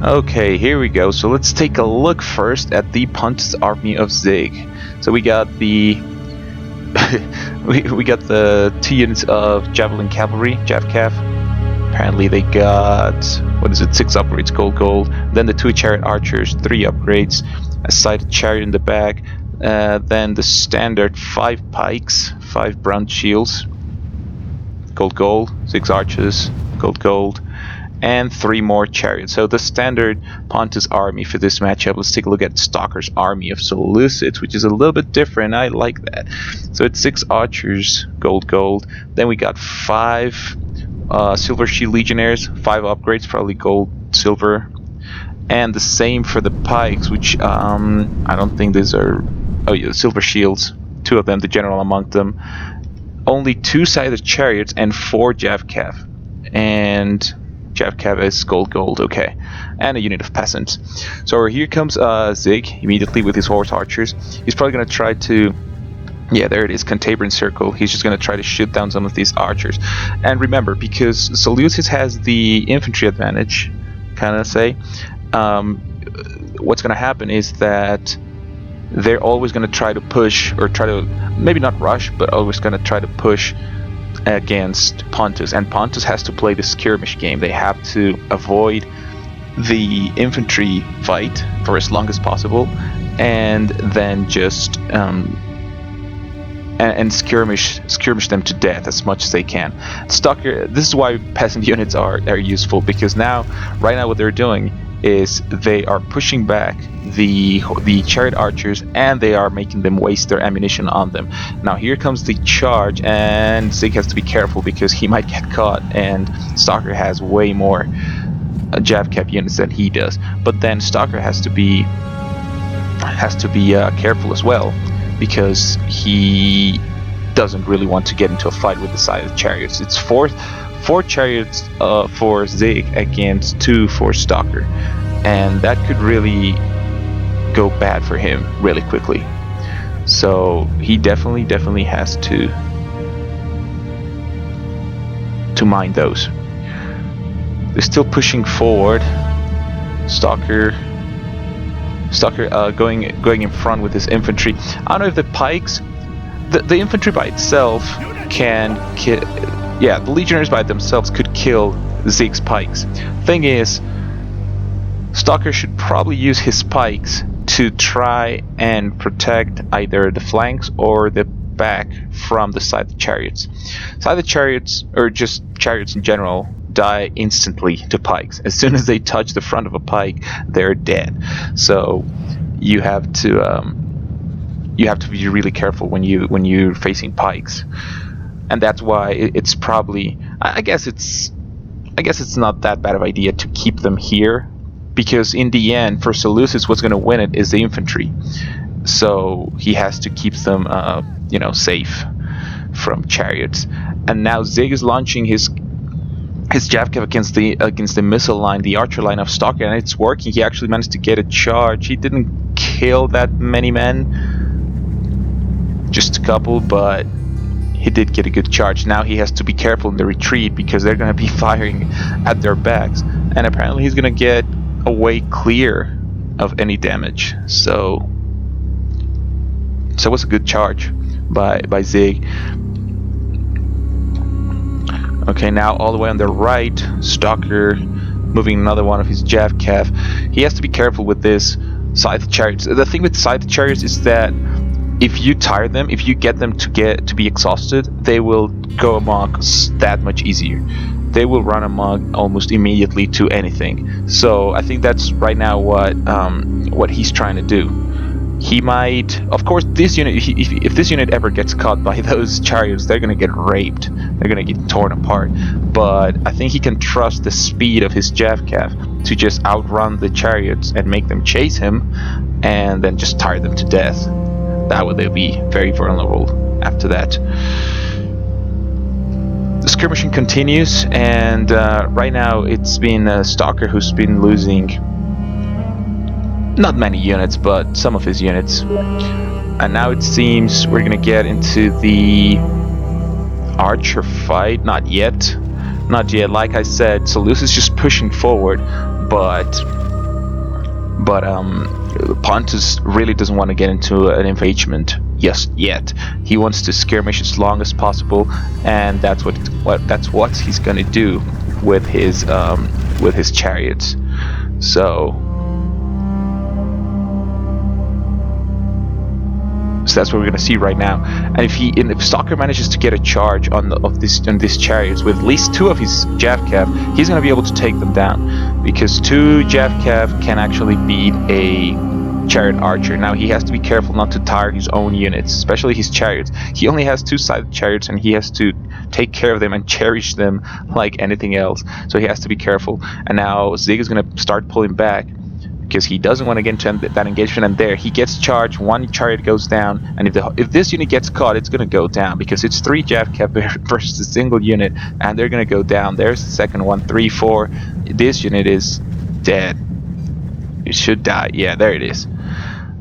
Okay, here we go. So let's take a look first at the Pontus army of ZIG. So we got the we got the 2 units of Javelin Cavalry, JavCav. Apparently they got, what is it, 6 upgrades, gold. Then the 2 Chariot Archers, 3 upgrades, a Sighted Chariot in the back. Then the standard 5 Pikes, 5 Bronze Shields, gold, 6 Archers, gold, and 3 more Chariots. So the standard Pontus army for this matchup. Let's take a look at Stalker's army of Seleucids, which is a little bit different. I like that. So it's 6 Archers, gold. Then we got 5 Silver Shield Legionnaires, 5 upgrades, probably gold, silver. And the same for the Pikes, which I don't think these are... Oh yeah, Silver Shields, 2 of them, the general among them. Only 2 Sighted Chariots and 4 JavCav. And JavCav is gold, okay. And a unit of peasants. So here comes ZIG immediately with his horse archers. He's probably going to try to... Yeah, there it is, Cantabrian Circle. He's just going to try to shoot down some of these archers. And remember, because Seleucids has the infantry advantage, kind of say, what's going to happen is that they're always going to try to push, or try to, maybe not rush, but always going to try to push against Pontus. And Pontus has to play the skirmish game. They have to avoid the infantry fight for as long as possible, and then just and skirmish them to death as much as they can. Stalker, this is why peasant units are useful, because right now what they're doing is they are pushing back the chariot archers, and they are making them waste their ammunition on them. Now here comes the charge, and ZIG has to be careful because he might get caught, and Stalker has way more JavCav units than he does. But then Stalker has to be careful as well, because he doesn't really want to get into a fight with the Sighted Chariots. It's 4 chariots for ZIG against 2 for Stalker, and that could really go bad for him really quickly. So he definitely has to mind those. They're still pushing forward. Stalker going in front with his infantry. I don't know if the pikes, the infantry by itself can kill. Yeah, the legionnaires by themselves could kill ZIG's pikes. Thing is, Stalker should probably use his pikes to try and protect either the flanks or the back from the Sighted Chariots. Sighted Chariots, or just chariots in general, die instantly to pikes. As soon as they touch the front of a pike, they're dead. So you have to be really careful when you're facing pikes. And that's why it's probably, I guess it's not that bad of an idea to keep them here, because in the end, for Seleucids, what's going to win it is the infantry. So he has to keep them, safe from chariots. And now ZIG is launching his JavCav against the missile line, the archer line of Stalker, and it's working. He actually managed to get a charge. He didn't kill that many men, just a couple, but he did get a good charge. Now he has to be careful in the retreat, because they're going to be firing at their backs, and apparently he's going to get away clear of any damage. So it was a good charge by ZIG. Okay, now all the way on the right, Stalker moving another one of his JavCav. He has to be careful with this Sighted Chariots. The thing with Sighted Chariots is that if you tire them, if you get them to be exhausted, they will go amok that much easier. They will run amok almost immediately to anything. So I think that's right now what he's trying to do. He might, of course, this unit, if this unit ever gets caught by those chariots, they're gonna get raped. They're gonna get torn apart. But I think he can trust the speed of his JavCav to just outrun the chariots and make them chase him, and then just tire them to death. That way they'll be very vulnerable after that. The skirmishing continues, and right now it's been Stalker who's been losing not many units, but some of his units. And now it seems we're gonna get into the archer fight. Not yet. Like I said, Seleucids is just pushing forward, but But Pontus really doesn't want to get into an engagement just yet. He wants to skirmish as long as possible, and that's what he's gonna do with his chariots. So that's what we're gonna see right now. And if Stalker manages to get a charge on these chariots with at least 2 of his Javcav, he's gonna be able to take them down, because 2 Javcav can actually beat a chariot archer. Now he has to be careful not to tire his own units, especially his chariots. He only has 2-sided chariots, and he has to take care of them and cherish them like anything else. So he has to be careful. And now Zig is gonna start pulling back, because he doesn't want to get into that engagement. And there he gets charged, 1 chariot goes down, and if this unit gets caught, it's going to go down, because it's 3 Javcav versus a single unit, and they're going to go down. There's the second one, 3, 4. This unit is dead. It should die. Yeah, there it is.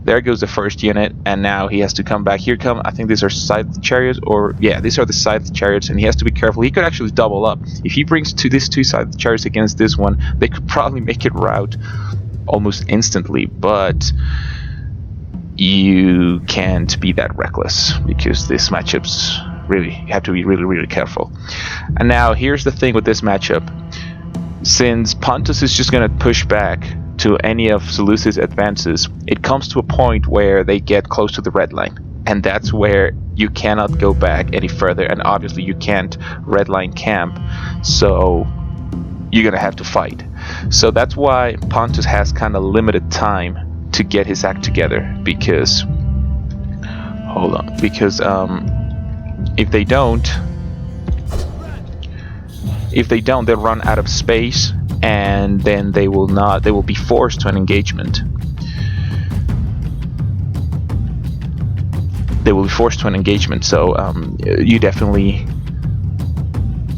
There goes the first unit, and now he has to come back. Here come, I think these are side chariots, or yeah, these are the side chariots, and he has to be careful. He could actually double up. If he brings these 2 side chariots against this one, they could probably make it rout almost instantly, but you can't be that reckless, because this matchup's really, you have to be really careful. And now here's the thing with this matchup. Since Pontus is just gonna push back to any of Seleucids' advances, it comes to a point where they get close to the red line, and that's where you cannot go back any further, and obviously you can't red line camp, so you're gonna have to fight. So that's why Pontus has kind of limited time to get his act together, because if they don't, they'll run out of space, and then they will be forced to an engagement. So you definitely,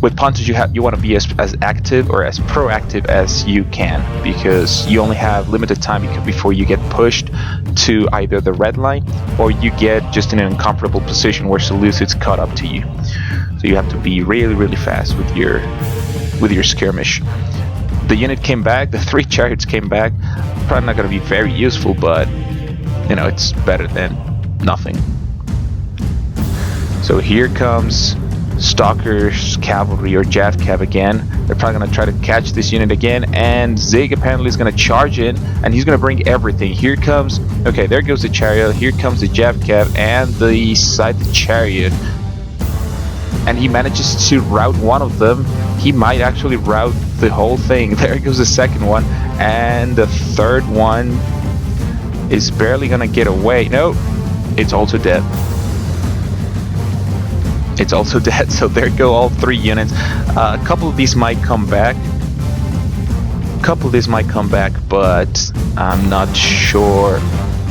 with Pontus, you want to be as active or as proactive as you can, because you only have limited time before you get pushed to either the red line, or you get just in an uncomfortable position where Seleucids caught up to you. So you have to be really fast with your skirmish. The unit came back. The 3 chariots came back. Probably not going to be very useful, but you know, it's better than nothing. So here comes Stalker's cavalry, or Javcav again. They're probably going to try to catch this unit again, and Zig apparently is going to charge in, and he's going to bring everything. Here comes, okay, there goes the chariot, here comes the Javcav and the side chariot, and he manages to rout one of them. He might actually rout the whole thing. There goes the second one, and the third one is barely going to get away. No, it's also dead. It's also dead, so there go all 3 units. A couple of these might come back. But I'm not sure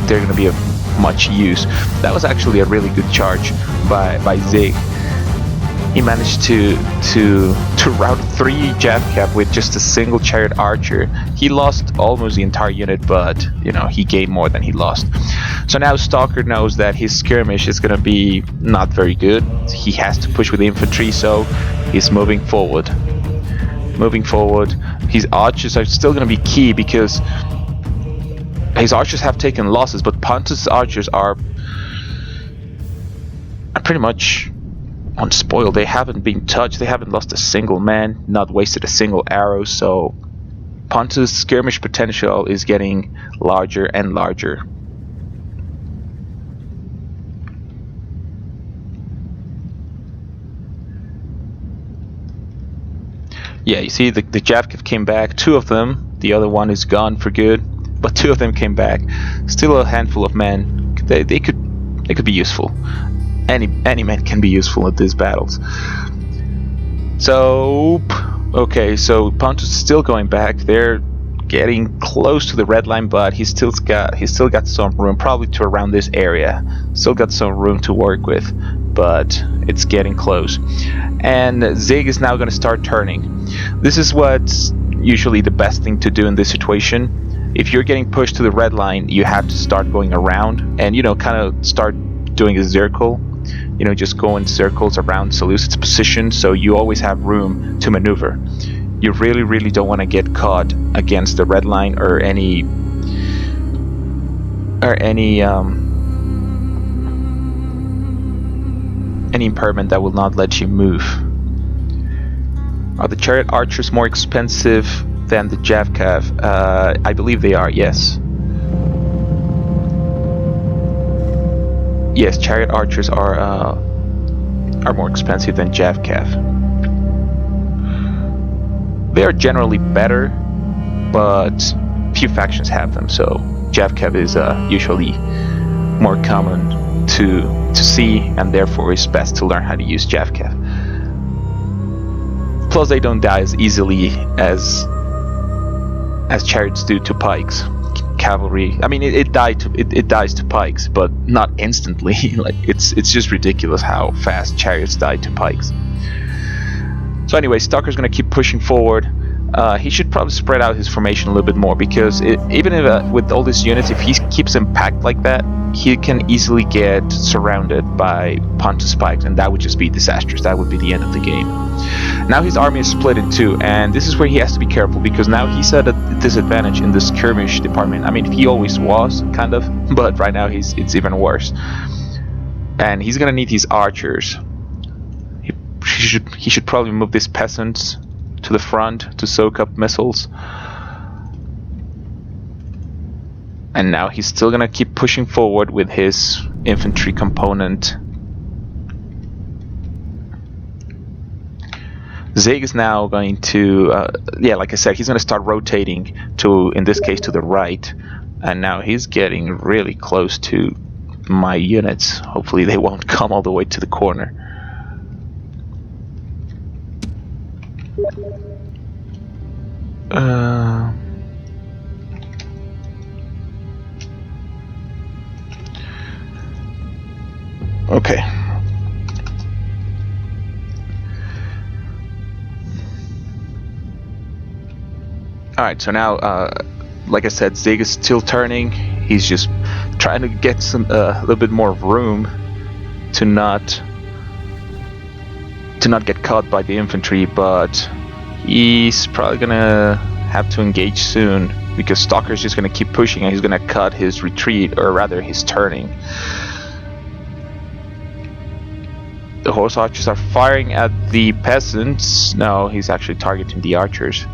they're going to be of much use. That was actually a really good charge by Zig. He managed to rout 3 Javcav with just a single chariot archer. He lost almost the entire unit, but you know, he gained more than he lost. So now Stalker knows that his skirmish is going to be not very good. He has to push with the infantry, so he's moving forward. His archers are still going to be key, because his archers have taken losses, but Pontus' archers are pretty much unspoiled. They haven't been touched. They haven't lost a single man, not wasted a single arrow. So Pontus' skirmish potential is getting larger and larger. Yeah, you see the Javcav came back. 2 of them. The other one is gone for good, but 2 of them came back. Still a handful of men. They could be useful. Any man can be useful at these battles. So okay, so Pontus is still going back. They're getting close to the red line, but he's still got some room, probably to around this area. Still got some room to work with, but it's getting close. And Zig is now going to start turning. This is what's usually the best thing to do in this situation. If you're getting pushed to the red line, you have to start going around, and you know, kind of start doing a circle. You know, just go in circles around Seleucids' position, so you always have room to maneuver. You really don't want to get caught against the red line or any or any impairment that will not let you move. Are the chariot archers more expensive than the Javcav? I believe they are, yes. Yes, chariot archers are more expensive than Javcav. They are generally better, but few factions have them, so Javcav is usually more common to see, and therefore is best to learn how to use Javcav. Plus, they don't die as easily as chariots do to pikes. Cavalry, I mean, it dies to pikes, but not instantly. Like it's just ridiculous how fast chariots die to pikes. So anyway, Stalker's gonna keep pushing forward. He should probably spread out his formation a little bit more, because even if, with all these units, if he keeps them packed like that, he can easily get surrounded by Pontus pikes, and that would just be disastrous. That would be the end of the game. Now his army is split in two, and this is where he has to be careful, because now he's at a disadvantage in the skirmish department. I mean, he always was, kind of, but right now it's even worse. And he's gonna need his archers. He should probably move these peasants to the front to soak up missiles. And now he's still gonna keep pushing forward with his infantry component. ZIG is now going to, yeah, like I said, he's gonna start rotating to, in this case, to the right. And now he's getting really close to my units. Hopefully they won't come all the way to the corner. Okay. Alright, so now, like I said, ZIG is still turning. He's just trying to get some a little bit more room to not get caught by the infantry, but he's probably gonna have to engage soon, because Stalker's just gonna keep pushing and he's gonna cut his retreat, or rather his turning. The HoS archers are firing at the peasants. No, he's actually targeting the archers.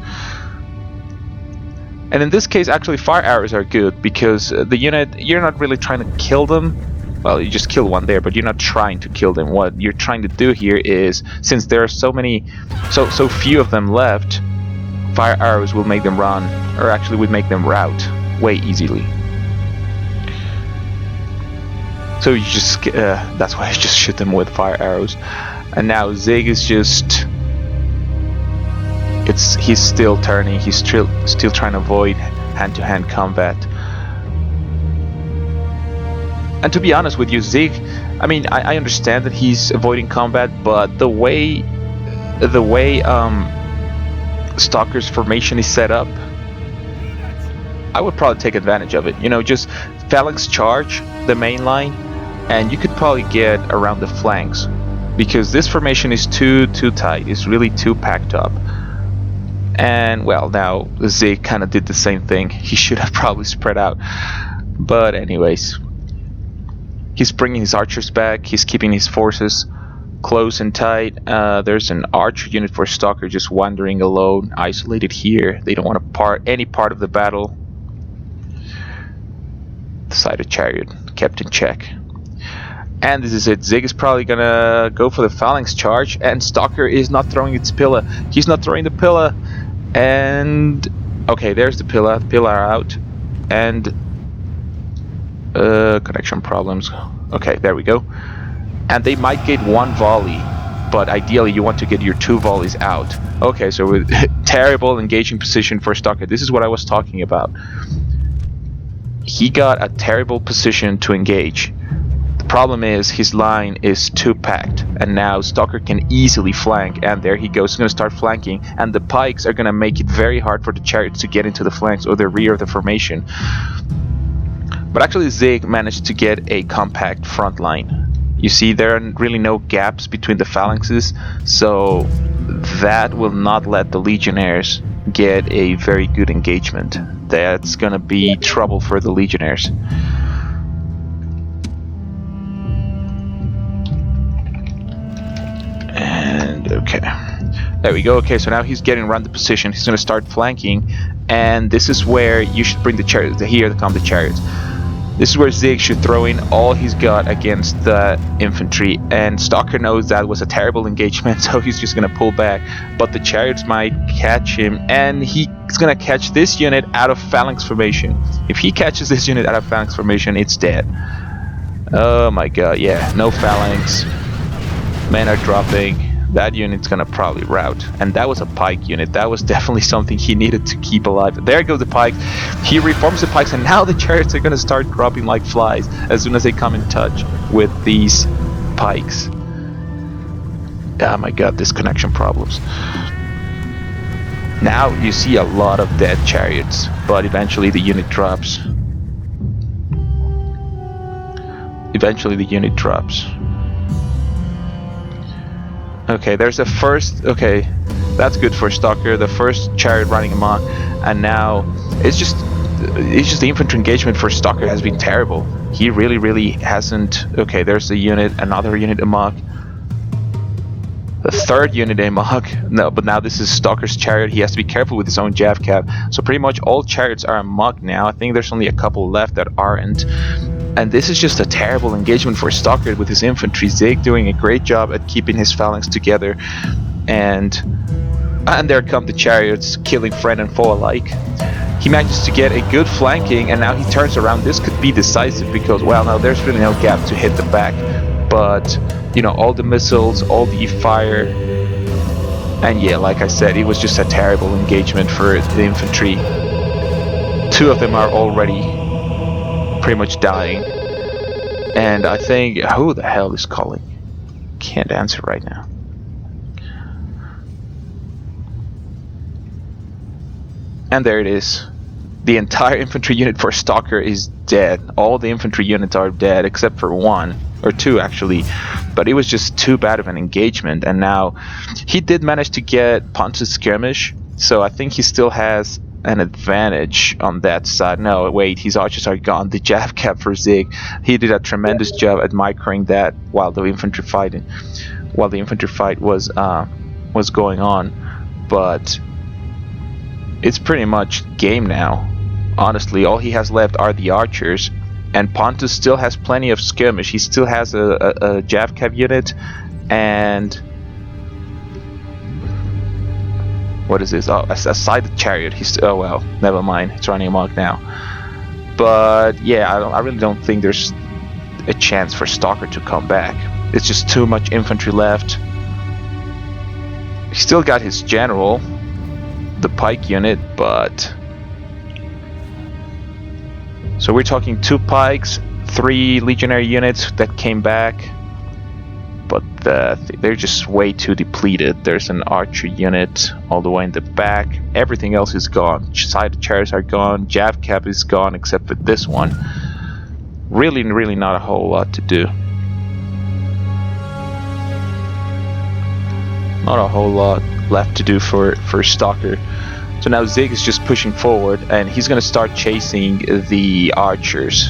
And in this case, actually, fire arrows are good, because the unit, you're not really trying to kill them. Well, you just kill one there, but you're not trying to kill them. What you're trying to do here is, since there are so few of them left, fire arrows will make them run, or actually would make them rout way easily. So you just, that's why I just shoot them with fire arrows. And now ZIG is just, he's still turning, he's still trying to avoid hand-to-hand combat. And to be honest with you, ZIG, I mean, I understand that he's avoiding combat, but the way Stalker's formation is set up, I would probably take advantage of it. You know, just phalanx charge the main line, and you could probably get around the flanks, because this formation is too tight. It's really too packed up. And well, now ZIG kind of did the same thing. He should have probably spread out. But anyways, he's bringing his archers back. He's keeping his forces close and tight. There's an archer unit for Stalker just wandering alone, isolated here. They don't want to any part of the battle. The side of chariot kept in check. And this is it. ZIG is probably gonna go for the phalanx charge, and Stalker is not throwing its pillar. He's not throwing the pillar. And okay, there's the pillar. The pillar out. And connection problems. Okay, there we go. And they might get one volley, but ideally you want to get your 2 volleys out. Okay, so with terrible engaging position for Stalker. This is what I was talking about. He got a terrible position to engage. The problem is his line is too packed, and now Stalker can easily flank, and there he goes. He's going to start flanking, and the pikes are going to make it very hard for the chariots to get into the flanks or the rear of the formation. But actually ZIG managed to get a compact front line. You see, there are really no gaps between the phalanxes, so that will not let the legionnaires get a very good engagement. That's gonna be trouble for the legionnaires. There we go. Okay, so now he's getting around the position. He's going to start flanking, and this is where you should bring the chariots. Here come the chariots. This is where ZIG should throw in all he's got against the infantry, and Stalker knows that was a terrible engagement, so he's just going to pull back. But the chariots might catch him, and he's going to catch this unit out of phalanx formation. If he catches this unit out of phalanx formation, it's dead. Oh my god, yeah, no phalanx. Men are dropping. That unit's gonna probably rout. And that was a pike unit. That was definitely something he needed to keep alive. There go the pikes. He reforms the pikes, and now the chariots are gonna start dropping like flies as soon as they come in touch with these pikes. Oh my god, this connection problems. Now you see a lot of dead chariots, but eventually the unit drops. Eventually the unit drops. Okay, there's the first. Okay, that's good for Stalker. The first chariot running amok, and now it's just the infantry engagement for Stalker has been terrible. He really hasn't. Okay, there's the unit, another unit amok, the third unit amok. No, but now this is Stalker's chariot. He has to be careful with his own jav cap. So pretty much all chariots are amok now. I think there's only a couple left that aren't. And this is just a terrible engagement for Stalker with his infantry. ZIG doing a great job at keeping his phalanx together, and there come the chariots, killing friend and foe alike. He manages to get a good flanking, and now he turns around. This could be decisive because, well, now there's really no gap to hit the back, but you know, all the missiles, all the fire, and yeah, like I said, it was just a terrible engagement for the infantry. Two of them are already pretty much dying, and I think, who the hell is calling? Can't answer right now. And there it is. The entire infantry unit for Stalker is dead. All the infantry units are dead except for one or two actually, but it was just too bad of an engagement. And now he did manage to get Pontus skirmish, so I think he still has an advantage on that side. No, wait, his archers are gone. The jav cap for ZIG. He did a tremendous job at microing that while the infantry fight was going on. But it's pretty much game now. Honestly, all he has left are the archers, and Pontus still has plenty of skirmish. He still has a jav cap unit, and what is this? Oh, a sided chariot. Oh well, never mind. It's running amok now. But yeah, I really don't think there's a chance for Stalker to come back. It's just too much infantry left. He still got his general, the pike unit, but so we're talking 2 pikes, 3 legionary units that came back. But they're just way too depleted. There's an archer unit all the way in the back. Everything else is gone. Side chariots are gone. Jav cap is gone except for this one. Really not a whole lot to do. Not a whole lot left to do for Stalker. So now ZIG is just pushing forward, and he's going to start chasing the archers.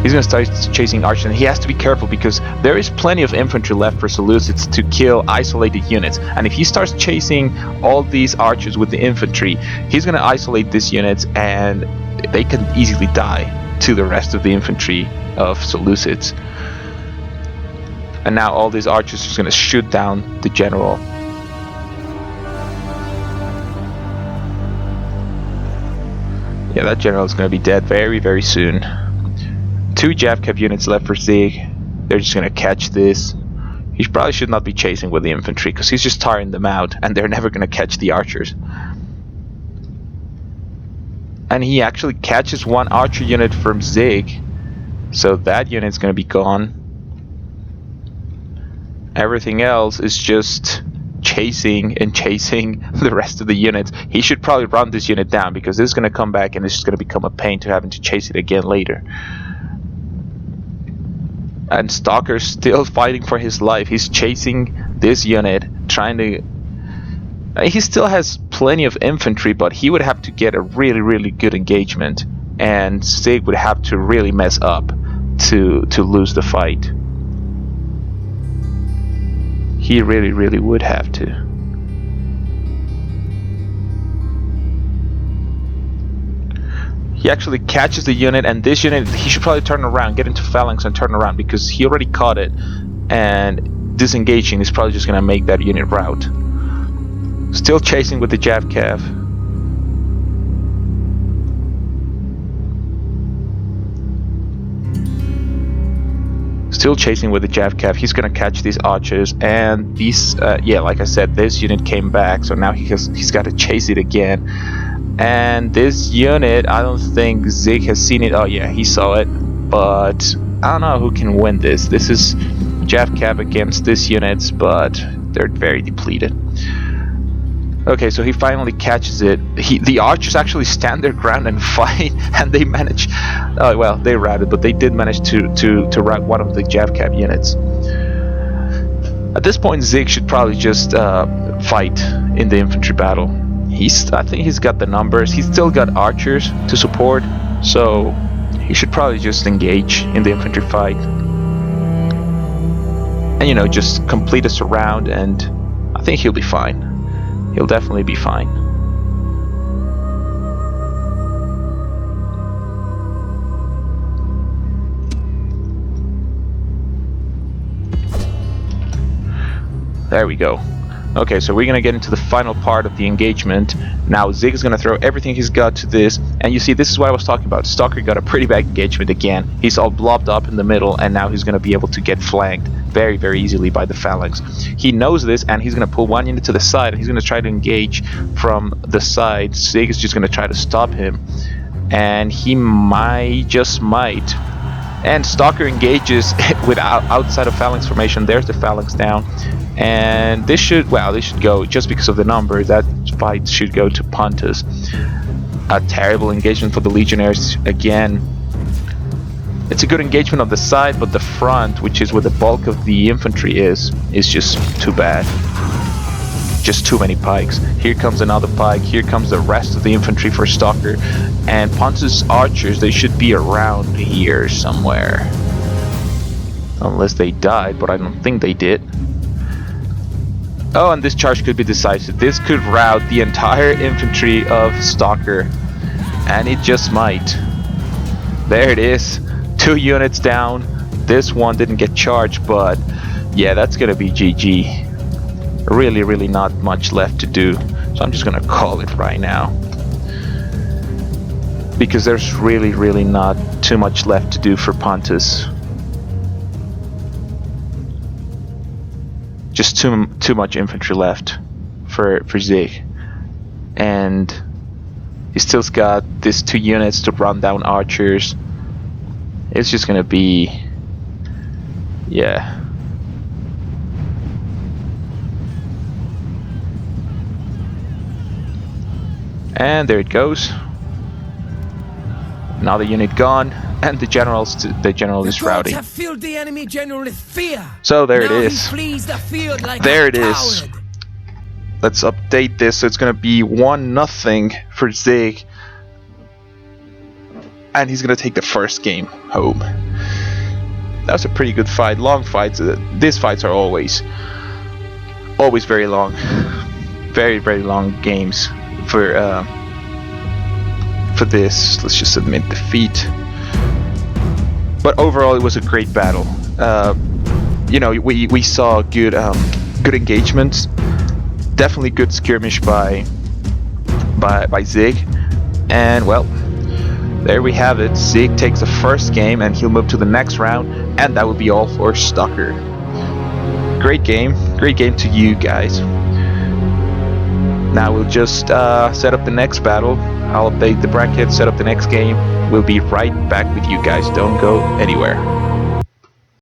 He's going to start chasing archers, and he has to be careful because there is plenty of infantry left for Seleucids to kill isolated units. And if he starts chasing all these archers with the infantry, he's going to isolate these units, and they can easily die to the rest of the infantry of Seleucids. And now all these archers are just going to shoot down the general. Yeah, that general is going to be dead very soon. 2 jav cap units left for ZIG. They're just going to catch this. He probably should not be chasing with the infantry because he's just tiring them out, and they're never going to catch the archers. And he actually catches 1 archer unit from ZIG, so that unit's going to be gone. Everything else is just chasing the rest of the units. He should probably run this unit down because this is going to come back and it's just going to become a pain to having to chase it again later. And Stalker's still fighting for his life. He's chasing this unit, trying to... He still has plenty of infantry, but he would have to get a really good engagement, and ZIG would have to really mess up to lose the fight. He really would have to. He actually catches the unit, and this unit, he should probably turn around, get into phalanx and turn around, because he already caught it, and disengaging is probably just gonna make that unit rout. Still chasing with the Jav-Cav. Still chasing with the Jav-Cav. He's gonna catch these archers, and these, yeah, like I said, this unit came back, so now he's got to chase it again. And this unit, I don't think ZIG has seen it. Oh yeah, he saw it, but I don't know who can win this. This is Jav-Cav against these units, but they're very depleted. Okay, so he finally catches it. The archers actually stand their ground and fight, and they manage. Oh well, they routed, but they did manage to rout one of the Jav-Cav units. At this point, ZIG should probably just fight in the infantry battle. I think he's got the numbers. He's still got archers to support, so he should probably just engage in the infantry fight, and you know, just complete a surround, and I think he'll be fine. He'll definitely be fine. There we go. Okay, so we're gonna get into the final part of the engagement. Now ZIG is gonna throw everything he's got to this, and you see, this is what I was talking about. Stalker got a pretty bad engagement again. He's all blobbed up in the middle, and now he's gonna be able to get flanked very easily by the phalanx. He knows this, and he's gonna pull one unit to the side, and he's gonna try to engage from the side. ZIG is just gonna try to stop him, and he just might. And Stalker engages without outside of phalanx formation. There's the phalanx down. And this should go, just because of the number, that fight should go to Pontus. A terrible engagement for the legionaries again. It's a good engagement on the side, but the front, which is where the bulk of the infantry is just too bad. Just too many pikes. Here comes another pike, here comes the rest of the infantry for Stalker. And Pontus' archers, they should be around here somewhere. Unless they died, but I don't think they did. Oh, and this charge could be decisive. This could rout the entire infantry of Stalker, and it just might. There it is. 2 units down. This one didn't get charged, but yeah, that's gonna be GG. Really not much left to do, so I'm just gonna call it right now, because there's really not too much left to do for Pontus. Just too much infantry left for ZIG, and he still's got these 2 units to run down archers. It's just gonna be, yeah. And there it goes. Another unit gone, and the general is routing. Have filled the enemy general with fear. So there it Now is. he flees the field like There a it is. coward. Let's update this, so it's gonna be 1-0 for ZIG, and he's gonna take the first game home. That was a pretty good fight. Long fights. These fights are always very long, very long games for this. Let's just admit defeat. But overall, it was a great battle. You know, we saw good engagements. Definitely good skirmish by ZIG, and well, there we have it. ZIG takes the first game, and he'll move to the next round, and that will be all for Stalker. Great game to you guys. Now we'll just set up the next battle. I'll update the bracket, set up the next game. We'll be right back with you guys. Don't go anywhere.